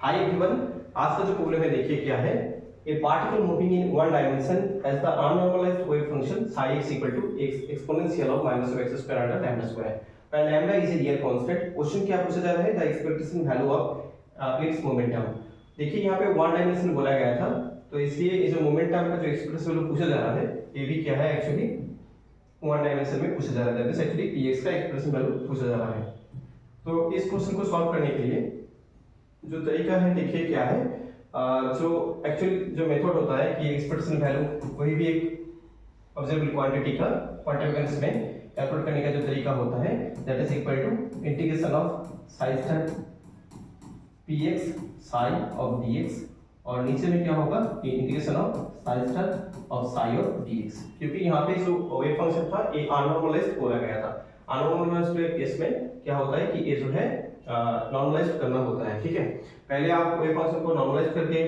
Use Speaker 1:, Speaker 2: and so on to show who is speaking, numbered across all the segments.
Speaker 1: High given आज का जो प्रॉब्लम है देखिए क्या है, a particle moving in one dimension as the unnormalized wave function psi x equal to x exponential of minus of x square under lambda square, where lambda is a real constant। Question क्या पूछा जा रहा है, the expectation value of its momentum. देखिए यहाँ पे one dimension बोला गया था, तो इसलिए ये जो मोमेंटम का जो एक्सपेक्टेशन वैल्यू पूछा जा रहा है ये भी क्या है, एक्चुअली वन डायमेंशन में पूछा जा रहा है, दैट इज एक्चुअली px का एक्सप्रेशन वैल्यू पूछा जा रहा है। तो इस क्वेश्चन को सॉल्व करने के लिए जो तरीका है देखिए क्या है, जो एक्चुअली जो मेथड होता है कि एक्सपेक्टेशन वैल्यू कोई भी एक ऑब्जर्वेबल क्वांटिटी का क्वांटम मैकेनिक्स में कैलकुलेट करने का जो तरीका होता है that is equal to integration of psi star px psi of dx, और नीचे में क्या होगा कि integration of psi star of psi of dx, क्योंकि यहाँ पे जो वेव फंक्शन था ये अननॉर्मलाइज्ड बोला गया था। अननॉर्मलाइज्ड केस में क्या होता है कि ये जो है नॉर्मलाइज्ड करना होता है, ठीक है। पहले आप वेव फंक्शन को नॉर्मलाइज करके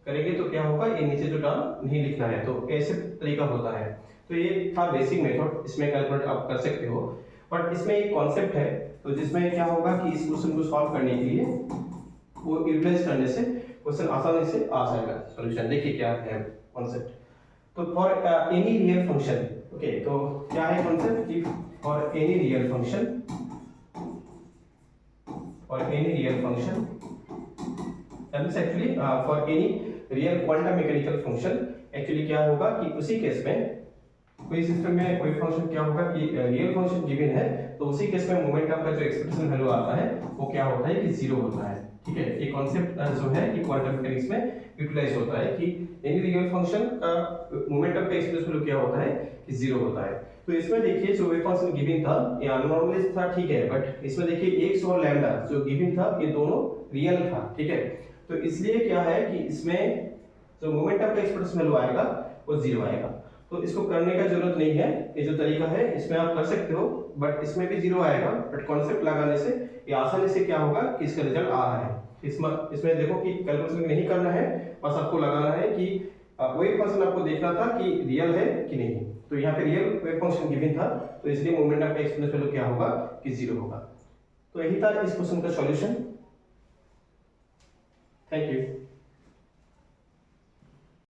Speaker 1: करेंगे तो क्या होगा, ये नीचे जो टर्म नहीं लिखना है, तो ऐसे तरीका होता है। तो ये था बेसिक मेथड, इसमें कैलकुलेट आप कर सकते हो। बट इसमें एक कॉन्सेप्ट है, तो जिसमें क्या होगा कि इस क्वेश्चन को सॉल्व करने के लिए वो यूटिलाइज करने से क्वेश्चन आसानी से आ जाएगा सॉल्यूशन। देखिए क्या है कॉन्सेप्ट। तो for any real function, okay, तो क्या है कॉन्सेप्ट कि for any real function, for any real function, that is actually for any real quantum mechanical function, actually क्या होगा कि उसी केस में कोई सिस्टम में कोई फंक्शन क्या होगा कि रियल फंक्शन गिवन है, तो उसी केस में मोमेंटम का जो एक्सप्रेशन वैल्यू आता है वो क्या होता है कि जीरो होता है, ठीक है। ये कॉन्सेप्ट जो है कि क्वांटम मैकेनिक्स में यूटिलाइज होता है कि एनी रियल फंक्शन का मोमेंटम का एक्सप्रेशन वैल्यू क्या होता है कि जीरो होता है। तो इसमें देखिए जो वेव फंक्शन गिवन था ये अननॉर्मलाइज्ड था, ठीक है, बट इसमें देखिए x और लैम्डा जो गिवन था ये दोनों रियल था, ठीक है। तो इसलिए क्या है कि इसमें जो मोमेंटम का एक्सप्रेशन वैल्यू आएगा वो जीरो आएगा। तो इसको करने का जरूरत नहीं है, ये जो तरीका है इसमें आप कर सकते हो, बट इसमें भी जीरो आएगा, बट कॉन्सेप्ट लगाने से ये आसानी से क्या होगा कि इसका रिजल्ट आ रहा है। इसमें देखो कि कैलकुलेशन नहीं करना है, बस आपको लगाना है कि वेव फंक्शन आपको देखना था कि रियल है कि नहीं। तो यहाँ पे रियल वेव फंक्शन गिवन था, तो इसलिए मोमेंटम का एक्सप्रेशन वैल्यू क्या होगा कि जीरो होगा। तो यही था इस क्वेश्चन का सॉल्यूशन। Thank you.